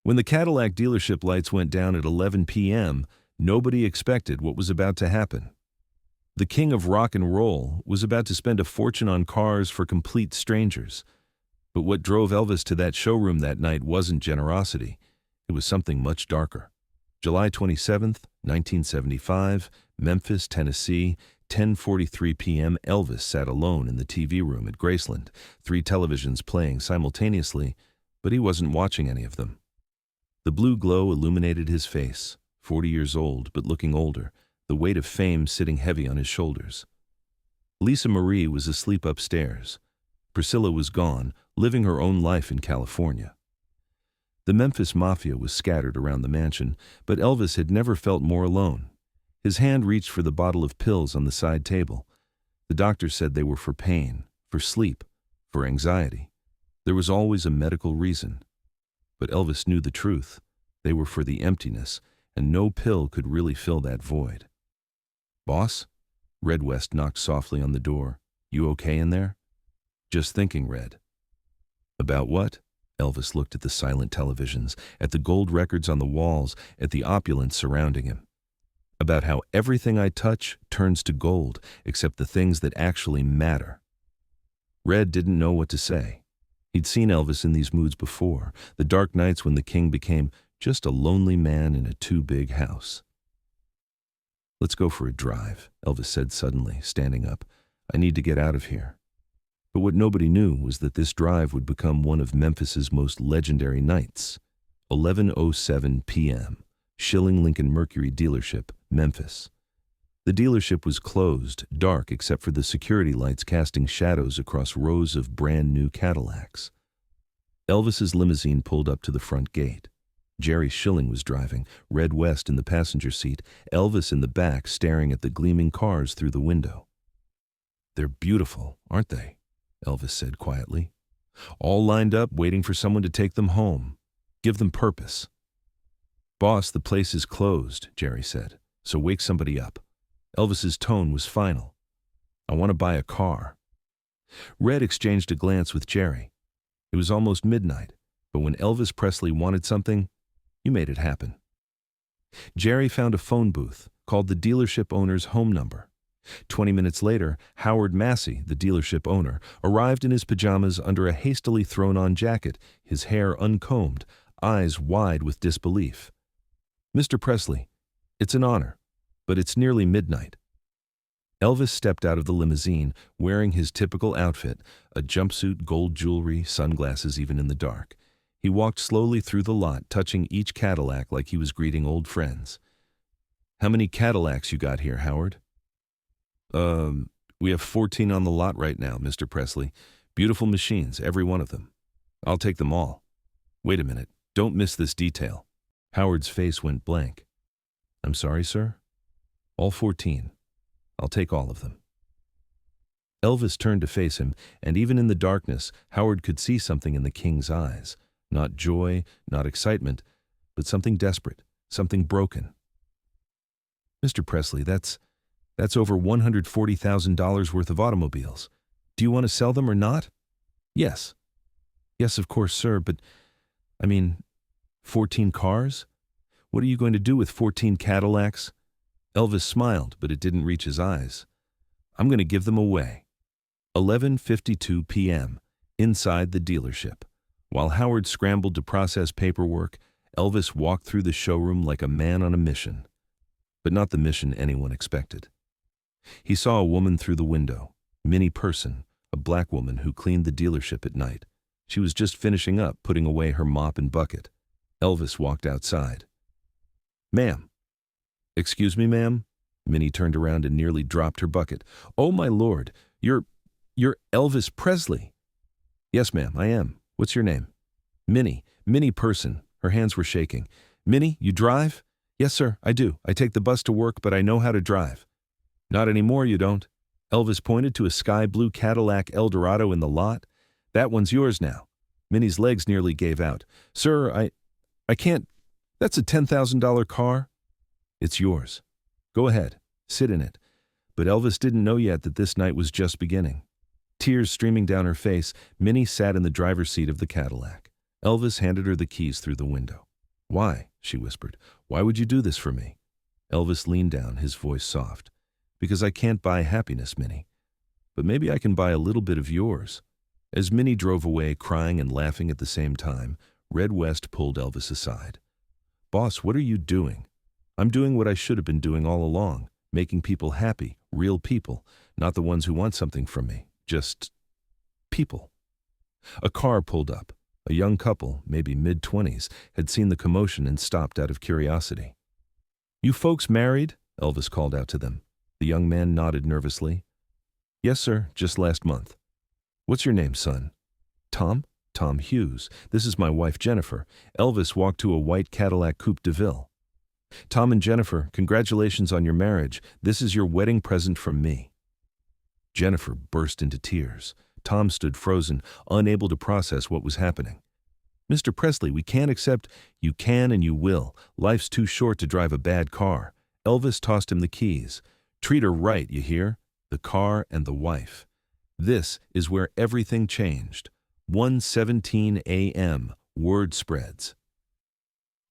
When the Cadillac dealership lights went down at 11 p.m., nobody expected what was about to happen. The king of rock and roll was about to spend a fortune on cars for complete strangers. But what drove Elvis to that showroom that night wasn't generosity. It was something much darker. July 27th, 1975, Memphis, Tennessee, 10:43 p.m. Elvis sat alone in the TV room at Graceland, 3 televisions playing simultaneously, but he wasn't watching any of them. The blue glow illuminated his face, 40 years old but looking older, the weight of fame sitting heavy on his shoulders. Lisa Marie was asleep upstairs. Priscilla was gone, living her own life in California. The Memphis Mafia was scattered around the mansion, but Elvis had never felt more alone. His hand reached for the bottle of pills on the side table. The doctor said they were for pain, for sleep, for anxiety. There was always a medical reason. But Elvis knew the truth. They were for the emptiness, and no pill could really fill that void. "Boss?" Red West knocked softly on the door. "You okay in there?" "Just thinking, Red." "About what?" Elvis looked at the silent televisions, at the gold records on the walls, at the opulence surrounding him. "About how everything I touch turns to gold, except the things that actually matter." Red didn't know what to say. He'd seen Elvis in these moods before, the dark nights when the king became just a lonely man in a too-big house. "Let's go for a drive," Elvis said suddenly, standing up. "I need to get out of here." But what nobody knew was that this drive would become one of Memphis's most legendary nights. 11:07 p.m., Schilling Lincoln Mercury dealership, Memphis. The dealership was closed, dark except for the security lights casting shadows across rows of brand-new Cadillacs. Elvis's limousine pulled up to the front gate. Jerry Schilling was driving, Red West in the passenger seat, Elvis in the back staring at the gleaming cars through the window. "They're beautiful, aren't they?" Elvis said quietly. "All lined up, waiting for someone to take them home. Give them purpose." "Boss, the place is closed," Jerry said, "so wake somebody up." Elvis's tone was final. "I want to buy a car." Red exchanged a glance with Jerry. It was almost midnight, but when Elvis Presley wanted something, you made it happen. Jerry found a phone booth, called the dealership owner's home number. 20 minutes later, Howard Massey, the dealership owner, arrived in his pajamas under a hastily thrown-on jacket, his hair uncombed, eyes wide with disbelief. "Mr. Presley, it's an honor, but it's nearly midnight." Elvis stepped out of the limousine, wearing his typical outfit, a jumpsuit, gold jewelry, sunglasses even in the dark. He walked slowly through the lot, touching each Cadillac like he was greeting old friends. "How many Cadillacs you got here, Howard?" We have 14 on the lot right now, Mr. Presley. Beautiful machines, every one of them. I'll take them all." "Wait a minute, don't miss this detail." Howard's face went blank. "I'm sorry, sir?" "All 14. I'll take all of them." Elvis turned to face him, and even in the darkness, Howard could see something in the king's eyes. Not joy, not excitement, but something desperate, something broken. "Mr. Presley, that's over $140,000 worth of automobiles. Do you want to sell them or not?" "Yes. Yes, of course, sir, but, 14 cars? What are you going to do with 14 Cadillacs?" Elvis smiled, but it didn't reach his eyes. "I'm going to give them away." 11:52 p.m., inside the dealership. While Howard scrambled to process paperwork, Elvis walked through the showroom like a man on a mission. But not the mission anyone expected. He saw a woman through the window, Minnie Person, a black woman who cleaned the dealership at night. She was just finishing up, putting away her mop and bucket. Elvis walked outside. "Ma'am." "Excuse me, ma'am?" Minnie turned around and nearly dropped her bucket. "Oh, my lord, you're Elvis Presley." "Yes, ma'am, I am. What's your name?" Minnie Person." Her hands were shaking. "Minnie, you drive?" "Yes, sir, I do. I take the bus to work, but I know how to drive." "Not anymore, you don't." Elvis pointed to a sky-blue Cadillac Eldorado in the lot. "That one's yours now." Minnie's legs nearly gave out. "Sir, I can't. That's a $10,000 car." "It's yours. Go ahead. Sit in it." But Elvis didn't know yet that this night was just beginning. Tears streaming down her face, Minnie sat in the driver's seat of the Cadillac. Elvis handed her the keys through the window. Why? She whispered. Why would you do this for me? Elvis leaned down, his voice soft. Because I can't buy happiness, Minnie. But maybe I can buy a little bit of yours. As Minnie drove away, crying and laughing at the same time, Red West pulled Elvis aside. Boss, what are you doing? I'm doing what I should have been doing all along, making people happy, real people, not the ones who want something from me, just people. A car pulled up. A young couple, maybe mid-20s, had seen the commotion and stopped out of curiosity. You folks married? Elvis called out to them. The young man nodded nervously. Yes, sir, just last month. What's your name, son? Tom? Tom Hughes. This is my wife, Jennifer. Elvis walked to a white Cadillac Coupe de Ville. Tom and Jennifer, congratulations on your marriage. This is your wedding present from me. Jennifer burst into tears. Tom stood frozen, unable to process what was happening. Mr. Presley, we can't accept. You can and you will. Life's too short to drive a bad car. Elvis tossed him the keys. Treat her right, you hear? The car and the wife. This is where everything changed. 1:17 a.m. Word spreads.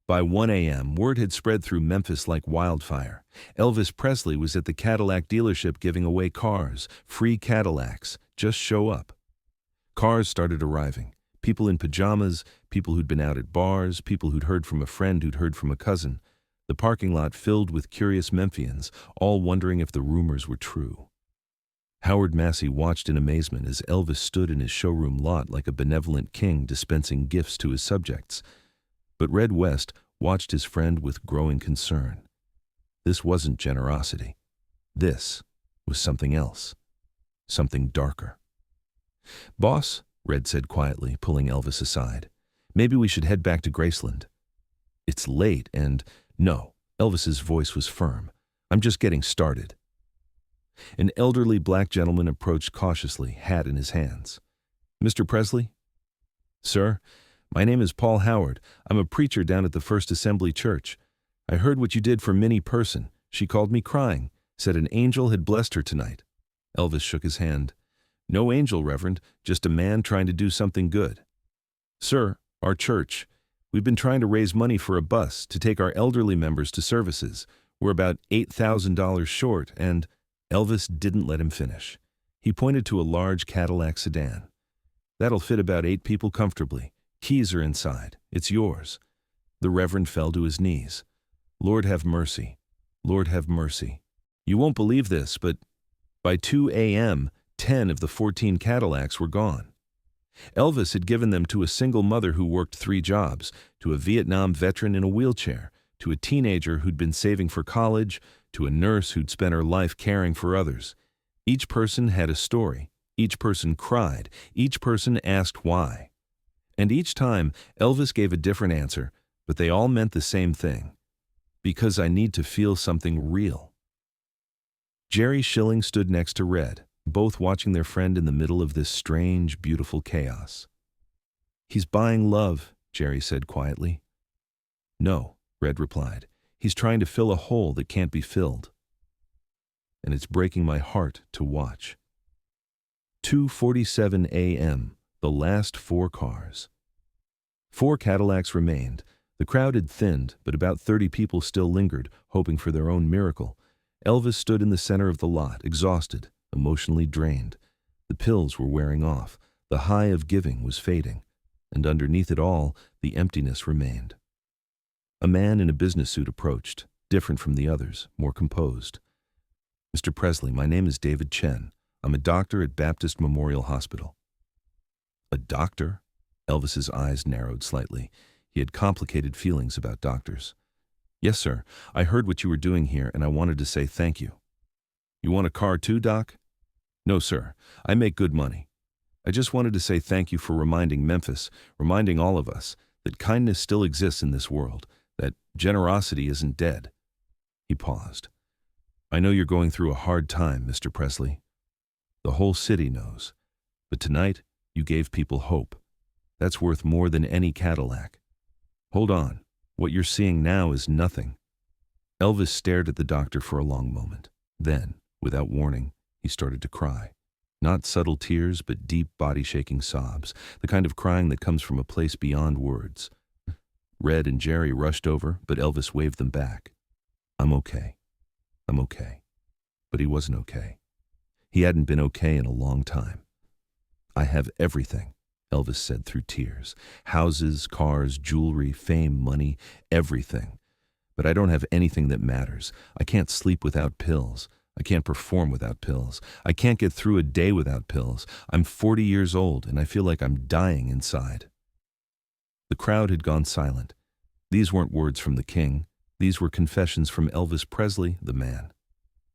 By 1 a.m., word had spread through Memphis like wildfire. Elvis Presley was at the Cadillac dealership giving away cars, free Cadillacs. Just show up. Cars started arriving. People in pajamas, people who'd been out at bars, people who'd heard from a friend who'd heard from a cousin. The parking lot filled with curious Memphians, all wondering if the rumors were true. Howard Massey watched in amazement as Elvis stood in his showroom lot like a benevolent king dispensing gifts to his subjects. But Red West watched his friend with growing concern. This wasn't generosity. This was something else. Something darker. Boss, Red said quietly, pulling Elvis aside. Maybe we should head back to Graceland. It's late and… No, Elvis's voice was firm. I'm just getting started. An elderly black gentleman approached cautiously, hat in his hands. Mr. Presley? Sir, my name is Paul Howard. I'm a preacher down at the First Assembly Church. I heard what you did for Minnie Person. She called me crying, said an angel had blessed her tonight. Elvis shook his hand. No angel, Reverend, just a man trying to do something good. Sir, our church, we've been trying to raise money for a bus to take our elderly members to services. We're about $8,000 short and… Elvis didn't let him finish. He pointed to a large Cadillac sedan. That'll fit about 8 people comfortably. Keys are inside. It's yours. The Reverend fell to his knees. Lord have mercy. Lord have mercy. You won't believe this, but by 2 a.m., 10 of the 14 Cadillacs were gone. Elvis had given them to a single mother who worked 3 jobs, to a Vietnam veteran in a wheelchair, to a teenager who'd been saving for college, to a nurse who'd spent her life caring for others. Each person had a story. Each person cried. Each person asked why. And each time, Elvis gave a different answer, but they all meant the same thing. Because I need to feel something real. Jerry Schilling stood next to Red, both watching their friend in the middle of this strange, beautiful chaos. He's buying love, Jerry said quietly. No, Red replied. He's trying to fill a hole that can't be filled. And it's breaking my heart to watch. 2:47 a.m., the last 4 cars. 4 Cadillacs remained. The crowd had thinned, but about 30 people still lingered, hoping for their own miracle. Elvis stood in the center of the lot, exhausted, emotionally drained. The pills were wearing off. The high of giving was fading. And underneath it all, the emptiness remained. A man in a business suit approached, different from the others, more composed. Mr. Presley, my name is David Chen. I'm a doctor at Baptist Memorial Hospital. A doctor? Elvis's eyes narrowed slightly. He had complicated feelings about doctors. Yes, sir. I heard what you were doing here, and I wanted to say thank you. You want a car too, Doc? No, sir. I make good money. I just wanted to say thank you for reminding Memphis, reminding all of us, that kindness still exists in this world, that generosity isn't dead. He paused. I know you're going through a hard time, Mr. Presley. The whole city knows. But tonight, you gave people hope. That's worth more than any Cadillac. Hold on. What you're seeing now is nothing. Elvis stared at the doctor for a long moment. Then, without warning, he started to cry. Not subtle tears, but deep body-shaking sobs, the kind of crying that comes from a place beyond words. Red and Jerry rushed over, but Elvis waved them back. I'm okay. I'm okay. But he wasn't okay. He hadn't been okay in a long time. I have everything, Elvis said through tears. Houses, cars, jewelry, fame, money, everything. But I don't have anything that matters. I can't sleep without pills. I can't perform without pills. I can't get through a day without pills. I'm 40 years old, and I feel like I'm dying inside. The crowd had gone silent. These weren't words from the king. These were confessions from Elvis Presley, the man.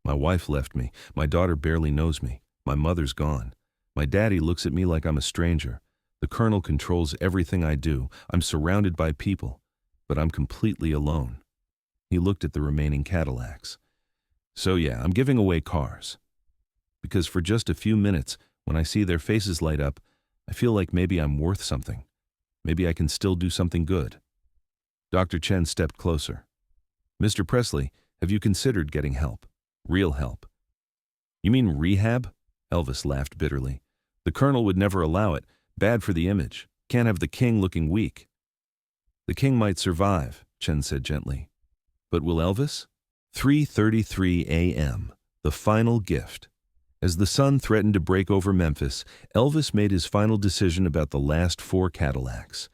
My wife left me. My daughter barely knows me. My mother's gone. My daddy looks at me like I'm a stranger. The colonel controls everything I do. I'm surrounded by people, but I'm completely alone. He looked at the remaining Cadillacs. So yeah, I'm giving away cars. Because for just a few minutes, when I see their faces light up, I feel like maybe I'm worth something. Maybe I can still do something good. Dr. Chen stepped closer. Mr. Presley, have you considered getting help? Real help. You mean rehab? Elvis laughed bitterly. The colonel would never allow it. Bad for the image. Can't have the king looking weak. The king might survive, Chen said gently. But will Elvis? 3:33 a.m. The final gift. As the sun threatened to break over Memphis, Elvis made his final decision about the last 4 Cadillacs.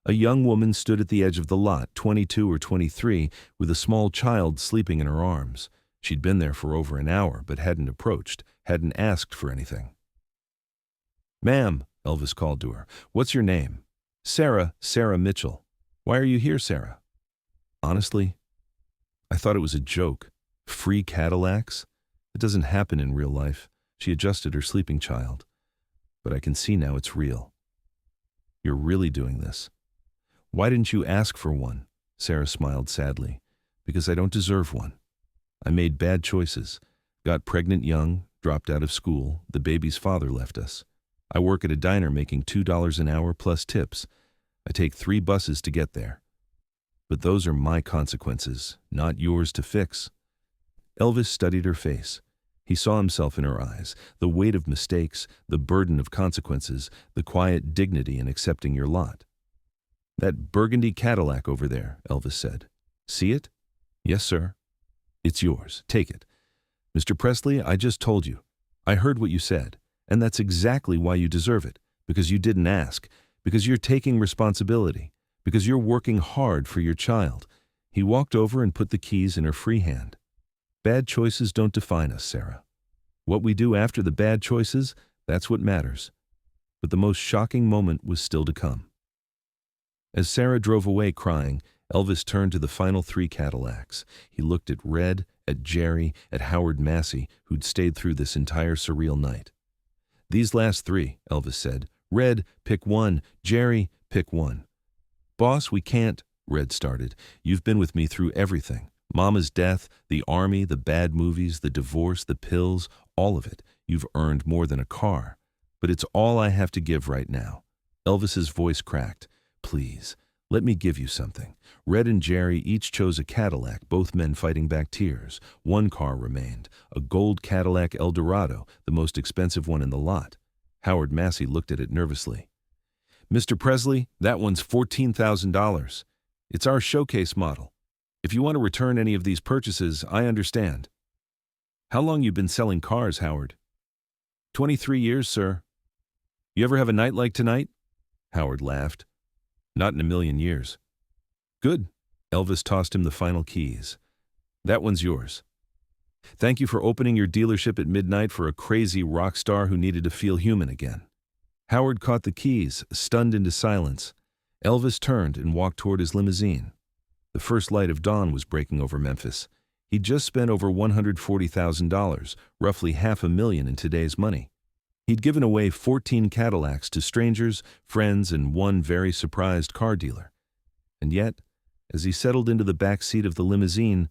A young woman stood at the edge of the lot, 22 or 23, with a small child sleeping in her arms. She'd been there for over an hour, but hadn't approached, hadn't asked for anything. Ma'am, Elvis called to her, what's your name? Sarah Mitchell. Why are you here, Sarah? Honestly, I thought it was a joke. Free Cadillacs? It doesn't happen in real life. She adjusted her sleeping child. But I can see now it's real. You're really doing this. Why didn't you ask for one? Sarah smiled sadly. Because I don't deserve one. I made bad choices. Got pregnant young, dropped out of school, the baby's father left us. I work at a diner making $2 an hour plus tips. I take 3 buses to get there. But those are my consequences, not yours to fix. Elvis studied her face. He saw himself in her eyes, the weight of mistakes, the burden of consequences, the quiet dignity in accepting your lot. That burgundy Cadillac over there, Elvis said. See it? Yes, sir. It's yours. Take it. Mr. Presley, I just told you. I heard what you said, and that's exactly why you deserve it, because you didn't ask, because you're taking responsibility, because you're working hard for your child. He walked over and put the keys in her free hand. Bad choices don't define us, Sarah. What we do after the bad choices, that's what matters. But the most shocking moment was still to come. As Sarah drove away crying, Elvis turned to the final 3 Cadillacs. He looked at Red, at Jerry, at Howard Massey, who'd stayed through this entire surreal night. These last 3, Elvis said. Red, pick one. Jerry, pick one. Boss, we can't, Red started. You've been with me through everything. Mama's death, the army, the bad movies, the divorce, the pills, all of it. You've earned more than a car. But it's all I have to give right now. Elvis's voice cracked. Please, let me give you something. Red and Jerry each chose a Cadillac, both men fighting back tears. 1 car remained, a gold Cadillac Eldorado, the most expensive one in the lot. Howard Massey looked at it nervously. Mr. Presley, that one's $14,000. It's our showcase model. If you want to return any of these purchases, I understand. How long you been selling cars, Howard? 23 years, sir. You ever have a night like tonight? Howard laughed. Not in a million years. Good. Elvis tossed him the final keys. That one's yours. Thank you for opening your dealership at midnight for a crazy rock star who needed to feel human again. Howard caught the keys, stunned into silence. Elvis turned and walked toward his limousine. The first light of dawn was breaking over Memphis. He'd just spent over $140,000, roughly $500,000 in today's money. He'd given away 14 Cadillacs to strangers, friends, and 1 very surprised car dealer. And yet, as he settled into the back seat of the limousine,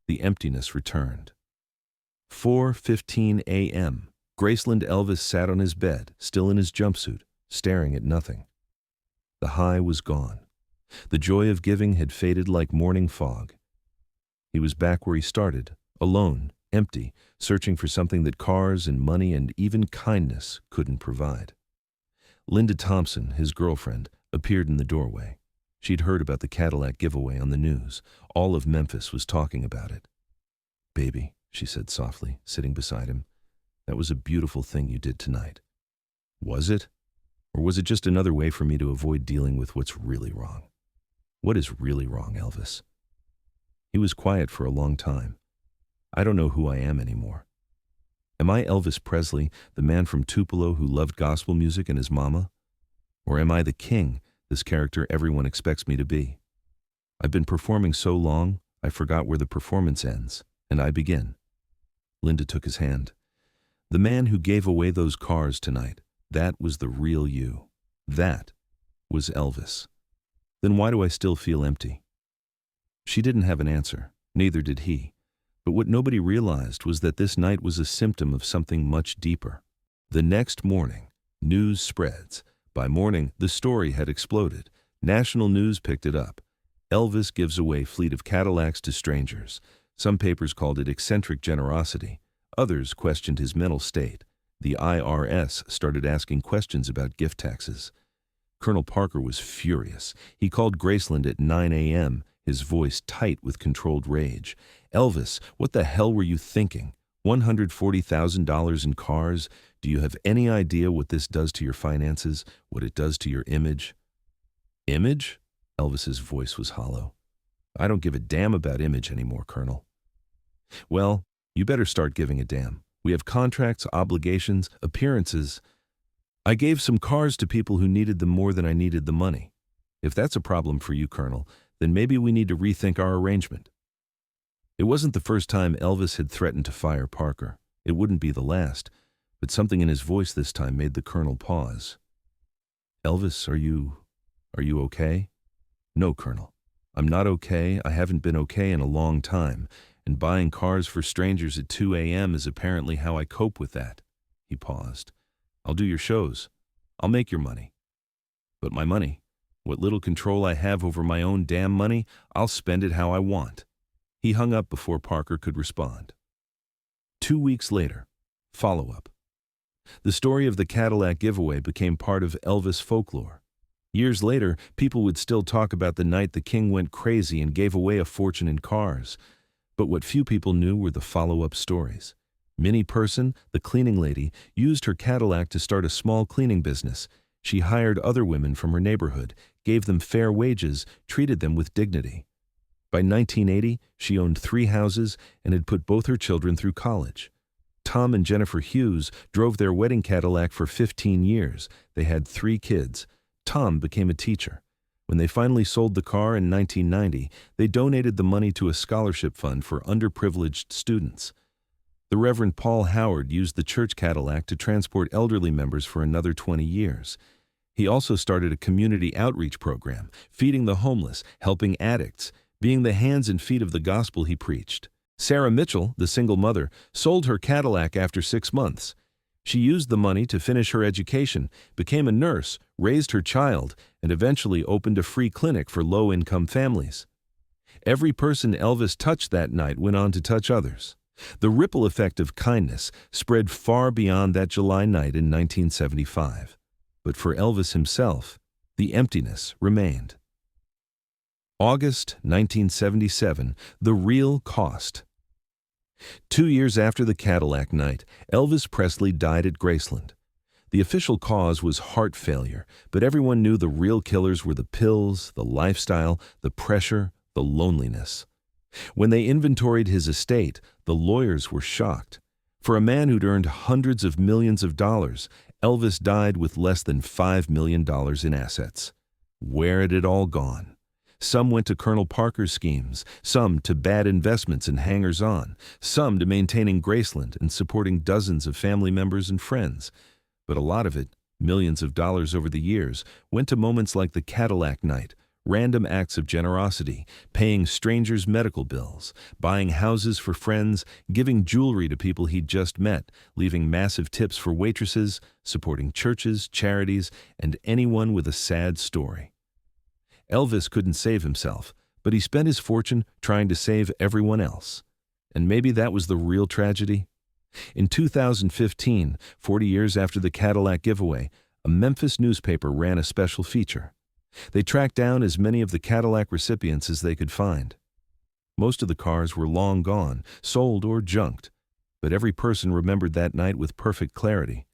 the emptiness returned. 4:15 a.m. Graceland Elvis sat on his bed, still in his jumpsuit, staring at nothing. The high was gone. The joy of giving had faded like morning fog. He was back where he started, alone, empty, searching for something that cars and money and even kindness couldn't provide. Linda Thompson, his girlfriend, appeared in the doorway. She'd heard about the Cadillac giveaway on the news. All of Memphis was talking about it. "Baby," she said softly, sitting beside him, "that was a beautiful thing you did tonight." Was it? Or was it just another way for me to avoid dealing with what's really wrong? What is really wrong, Elvis? He was quiet for a long time. I don't know who I am anymore. Am I Elvis Presley, the man from Tupelo who loved gospel music and his mama? Or am I the king, this character everyone expects me to be? I've been performing so long, I forgot where the performance ends, and I begin. Linda took his hand. "The man who gave away those cars tonight, that was the real you. That was Elvis. Then why do I still feel empty?" She didn't have an answer, neither did he. But what nobody realized was that this night was a symptom of something much deeper. The next morning, news spreads. By morning, the story had exploded. National news picked it up. Elvis gives away fleet of Cadillacs to strangers. Some papers called it eccentric generosity. Others questioned his mental state. The IRS started asking questions about gift taxes. Colonel Parker was furious. He called Graceland at 9 a.m., his voice tight with controlled rage. "Elvis, what the hell were you thinking? $140,000 in cars? Do you have any idea what this does to your finances, what it does to your image?" "Image?" Elvis's voice was hollow. "I don't give a damn about image anymore, Colonel." "Well, you better start giving a damn. We have contracts, obligations, appearances. I gave some cars to people who needed them more than I needed the money. If that's a problem for you, Colonel, then maybe we need to rethink our arrangement." It wasn't the first time Elvis had threatened to fire Parker. It wouldn't be the last, but something in his voice this time made the Colonel pause. "Elvis, are you okay?" "No, Colonel. I'm not okay. I haven't been okay in a long time, and buying cars for strangers at 2 a.m. is apparently how I cope with that." He paused. "I'll do your shows. I'll make your money. But my money, what little control I have over my own damn money, I'll spend it how I want." He hung up before Parker could respond. 2 weeks later, follow-up. The story of the Cadillac giveaway became part of Elvis folklore. Years later, people would still talk about the night the king went crazy and gave away a fortune in cars. But what few people knew were the follow-up stories. Minnie Person, the cleaning lady, used her Cadillac to start a small cleaning business. She hired other women from her neighborhood, gave them fair wages, treated them with dignity. By 1980, she owned 3 houses and had put both her children through college. Tom and Jennifer Hughes drove their wedding Cadillac for 15 years. They had 3 kids. Tom became a teacher. When they finally sold the car in 1990, they donated the money to a scholarship fund for underprivileged students. The Reverend Paul Howard used the church Cadillac to transport elderly members for another 20 years. He also started a community outreach program, feeding the homeless, helping addicts, being the hands and feet of the gospel he preached. Sarah Mitchell, the single mother, sold her Cadillac after 6 months. She used the money to finish her education, became a nurse, raised her child, and eventually opened a free clinic for low-income families. Every person Elvis touched that night went on to touch others. The ripple effect of kindness spread far beyond that July night in 1975. But for Elvis himself, the emptiness remained. August 1977, the real cost. 2 years after the Cadillac night, Elvis Presley died at Graceland. The official cause was heart failure, but everyone knew the real killers were the pills, the lifestyle, the pressure, the loneliness. When they inventoried his estate, the lawyers were shocked. For a man who'd earned hundreds of millions of dollars, Elvis died with less than $5 million in assets. Where had it all gone? Some went to Colonel Parker's schemes, some to bad investments and hangers-on, some to maintaining Graceland and supporting dozens of family members and friends. But a lot of it, millions of dollars over the years, went to moments like the Cadillac night, random acts of generosity, paying strangers' medical bills, buying houses for friends, giving jewelry to people he'd just met, leaving massive tips for waitresses, supporting churches, charities, and anyone with a sad story. Elvis couldn't save himself, but he spent his fortune trying to save everyone else. And maybe that was the real tragedy. In 2015, 40 years after the Cadillac giveaway, a Memphis newspaper ran a special feature. They tracked down as many of the Cadillac recipients as they could find. Most of the cars were long gone, sold or junked, but every person remembered that night with perfect clarity.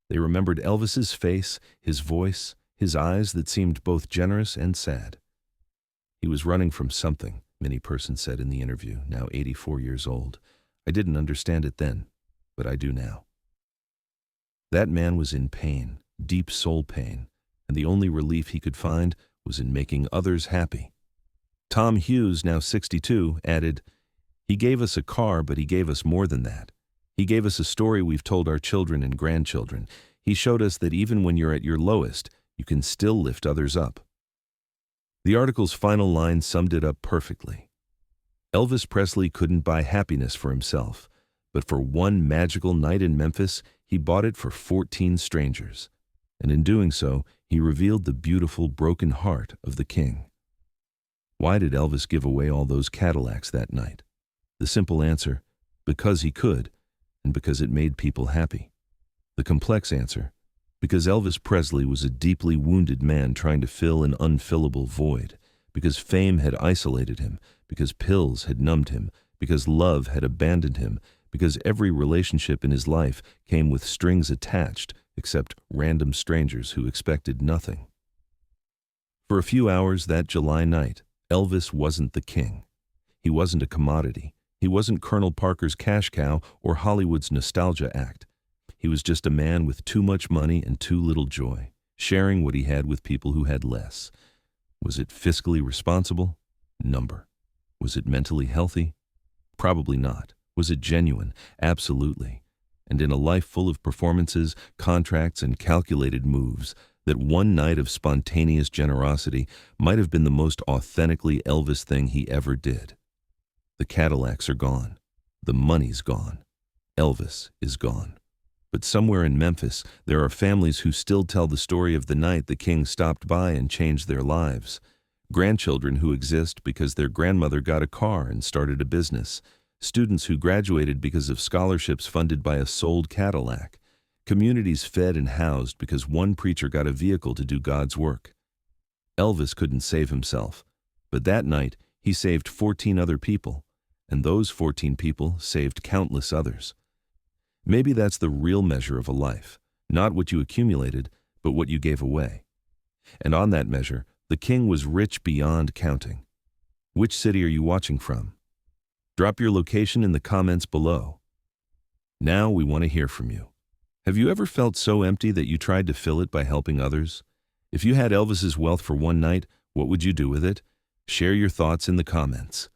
They remembered Elvis's face, his voice, his eyes that seemed both generous and sad. He was running from something, many persons said in the interview, now 84 years old. I didn't understand it then, but I do now. That man was in pain, deep soul pain, and the only relief he could find was in making others happy. Tom Hughes, now 62, added, "He gave us a car, but he gave us more than that. He gave us a story we've told our children and grandchildren. He showed us that even when you're at your lowest, you can still lift others up." The article's final line summed it up perfectly. Elvis Presley couldn't buy happiness for himself, but for one magical night in Memphis, he bought it for 14 strangers. And in doing so, he revealed the beautiful, broken heart of the king. Why did Elvis give away all those Cadillacs that night? The simple answer, because he could, and because it made people happy. The complex answer, because Elvis Presley was a deeply wounded man trying to fill an unfillable void, because fame had isolated him, because pills had numbed him, because love had abandoned him, because every relationship in his life came with strings attached, except random strangers who expected nothing. For a few hours that July night, Elvis wasn't the king. He wasn't a commodity. He wasn't Colonel Parker's cash cow or Hollywood's nostalgia act. He was just a man with too much money and too little joy, sharing what he had with people who had less. Was it fiscally responsible? Number. Was it mentally healthy? Probably not. Was it genuine? Absolutely. And in a life full of performances, contracts, and calculated moves, that one night of spontaneous generosity might have been the most authentically Elvis thing he ever did. The Cadillacs are gone. The money's gone. Elvis is gone. But somewhere in Memphis, there are families who still tell the story of the night the king stopped by and changed their lives. Grandchildren who exist because their grandmother got a car and started a business. Students who graduated because of scholarships funded by a sold Cadillac. Communities fed and housed because one preacher got a vehicle to do God's work. Elvis couldn't save himself, but that night he saved 14 other people, and those 14 people saved countless others. Maybe that's the real measure of a life, not what you accumulated, but what you gave away. And on that measure, the king was rich beyond counting. Which city are you watching from? Drop your location in the comments below. Now we want to hear from you. Have you ever felt so empty that you tried to fill it by helping others? If you had Elvis's wealth for one night, what would you do with it? Share your thoughts in the comments.